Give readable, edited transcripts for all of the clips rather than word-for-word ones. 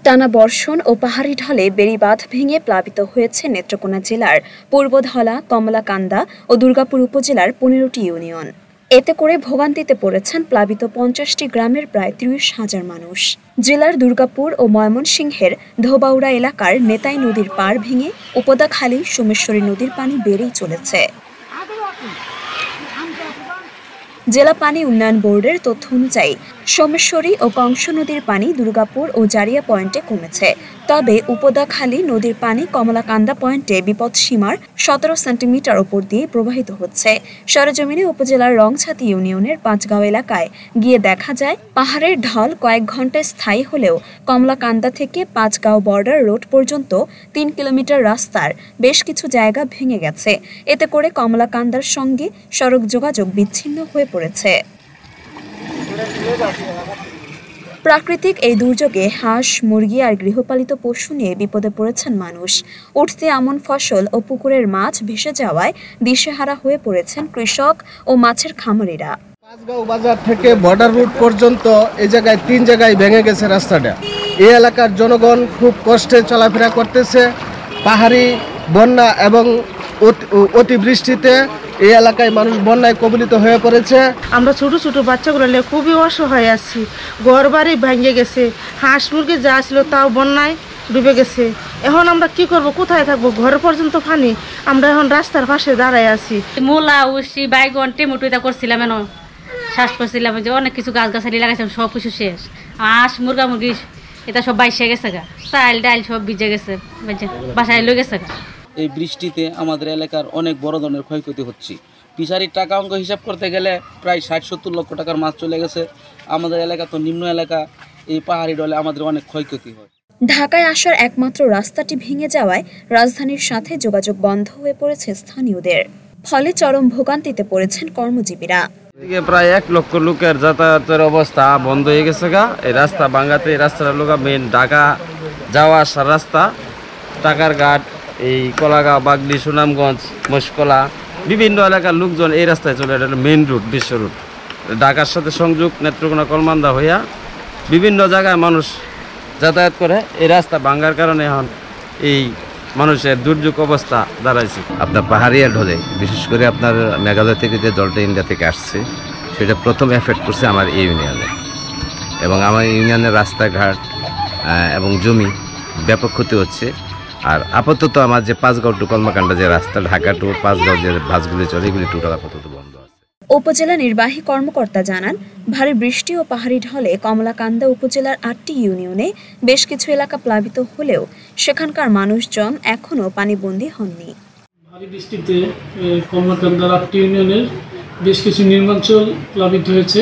টানা বর্ষণ ও পাহাড়ি ঢলে বেড়িবাঁধ ভেঙে প্লাবিত হয়েছে নেত্রকোনা জেলার পূর্বধলা, কমলাকান্দা ও দুর্গাপুর উপজেলার ১৫টি ইউনিয়ন। এতে করে ভোগান্তিতে পড়েছেন প্লাবিত ৫০টি গ্রামের প্রায় ৩০,০০০ মানুষ। জেলার দুর্গাপুর ও ময়মনসিংহের ধোবাউড়া এলাকার নেতাই নদীর পাড় ভেঙে উপদাখালী সোমেশ্বরী নদীর পানি বেড়েই চলেছে। জেলা পানি উন্নয়ন বোর্ডের তথ্য অনুযায়ী সোমেশ্বরী ও কংস নদীর পানি দুর্গাপুর ও জারিয়া পয়েন্টে কমেছে, তবে উপদাখালী নদীর পানি কমলাকান্দা পয়েন্টে বিপদসীমার ১৭ সেন্টিমিটার ওপর দিয়ে প্রবাহিত হচ্ছে। সরেজমিনে উপজেলার রংছাতি ইউনিয়নের পাঁচগাঁও এলাকায় গিয়ে দেখা যায়, পাহাড়ের ঢল কয়েক ঘন্টায় স্থায়ী হলেও কমলাকান্দা থেকে পাঁচগাঁও বর্ডার রোড পর্যন্ত ৩ কিলোমিটার রাস্তার বেশ কিছু জায়গা ভেঙে গেছে। এতে করে কমলাকান্দার সঙ্গে সড়ক যোগাযোগ বিচ্ছিন্ন হয়ে পড়েছে। প্রাকৃতিক এই দুর্যোগে হাঁস, মুরগি আর গৃহপালিত পশু নিয়ে বিপদে পড়েছেন মানুষ। উঠতি আমন ফসল ও পুকুরের মাছ ভেসে যাওয়ায় দিশেহারা হয়ে পড়েছেন কৃষক ও মাছের খামারিরা। পাঁচগাঁও বাজার থেকে বর্ডার রুট পর্যন্ত এই জায়গায় ৩ জায়গায় ভেঙে গেছে রাস্তাটা। এই এলাকার জনগণ খুব কষ্টে চলাফেরা করতেছে। পাহাড়ি বন্যা এবং অতিবৃষ্টিতে এই এলাকায় মানুষ বন্যায় কবলিত হয়ে পড়েছে। আমরা ছোট ছোট বাচ্চাগুলো খুবই অসহায় আছি। ঘর বাড়ি ভেঙে গেছে, হাঁস মুরগি যা ছিল তাও বন্যায় ডুবে গেছে। এখন আমরা কি করব, কোথায় থাকবো? ঘর পর্যন্ত পানি। আমরা এখন রাস্তার পাশে দাঁড়ায় আছি। মূলা, উষি, বাইগন, টমেটো এটা করছিলাম, এন চাষ করছিলাম, যে অনেক কিছু গাছগাছালি লাগাইছিলাম, সব কিছু শেষ। হাঁস মুরগা মুরগি এটা সব বাইসে গেছে গা, চাল ডাল সব ভিজে গেছে, বাসায় লয়ে গেছে গা। এই বৃষ্টিতে আমাদের এলাকার অনেক বড় ধরনের ক্ষয়ক্ষতি হচ্ছে। ফিশারির টাকা অঙ্ক হিসাব করতে গেলে প্রায় ৬০-৭০ লক্ষ টাকার মাছ চলে গেছে। আমাদের এলাকা তো নিম্ন এলাকা, এই পাহাড়ি ডলে আমাদের অনেক ক্ষয়ক্ষতি হয়। ঢাকায় আসার একমাত্র রাস্তাটি ভেঙে যাওয়ায় রাজধানীর সাথে যোগাযোগ বন্ধ হয়ে পড়েছে স্থানীয়দের। ফলে চরম ভোগান্তিতে পড়েছেন কর্মজীবীরা। প্রায় ১ লক্ষ লোকের যাতায়াতের অবস্থা বন্ধ হয়ে গেছে গা। এই রাস্তা ভাঙাতে, এই রাস্তাটা লোক মেন ঢাকা যাওয়া আসার রাস্তা, টাকার ঘাট, এই কলাগাঁও, বাগদি, সুনামগঞ্জ, মশকলা বিভিন্ন এলাকার লোকজন এই রাস্তায় চলে। এটা মেন রুট, বিশ্ব রুট, ঢাকার সাথে সংযোগ নেত্রকোনা কলমান্দা হইয়া বিভিন্ন জায়গায় মানুষ যাতায়াত করে। এই রাস্তা ভাঙার কারণে এখন এই মানুষের দুর্যোগ অবস্থা দাঁড়াইছে। আপনার পাহাড়ি ঢলে, বিশেষ করে আপনার মেঘালয় থেকে যে জলটা ইন্ডিয়া থেকে আসছে, সেটা প্রথম এফেক্ট করছে আমার এই ইউনিয়নে, এবং আমার ইউনিয়নের রাস্তাঘাট এবং জমি ব্যাপক ক্ষতি হচ্ছে। আর আপাতত আমার যে পাঁচগাঁও টু কলমাকান্দা যে রাস্তা, ঢাকা টু পাঁচগাঁও যে বাসগুলি চলে, এগুলি টোটাল আপাতত বন্ধ আছে। উপজেলা নির্বাহী কর্মকর্তা জানান, ভারী বৃষ্টি ও পাহাড়ি ঢলে কমলাকান্দা উপজেলার ৮টি ইউনিয়নে বেশ কিছু এলাকা প্লাবিত হলেও সেখানকার মানুষজন এখনও পানিবন্দী হননি। ভারী বৃষ্টিতে কমলাকান্দার 8টি ইউনিয়নের বেশ কিছু নির্মাঞ্চল প্লাবিত হয়েছে,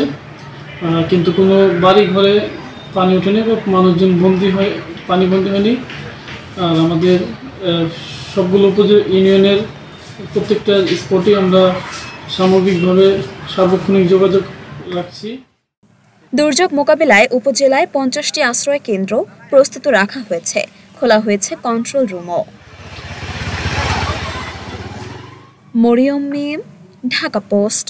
কিন্তু কোনো বাড়ি ঘরে পানি ওঠেনি বা মানুষজন পানিবন্দী হয়নি। আর আমাদের সবগুলো ইউনিয়নের প্রত্যেকটা স্পটে আমরা সামগ্রিকভাবে সার্বক্ষণিক যোগাযোগ রাখছি। দুর্যোগ মোকাবিলায় উপজেলায় 50টি আশ্রয় কেন্দ্র প্রস্তুত রাখা হয়েছে, খোলা হয়েছে কন্ট্রোল রুমও। মরিয়ম মিম, ঢাকা পোস্ট।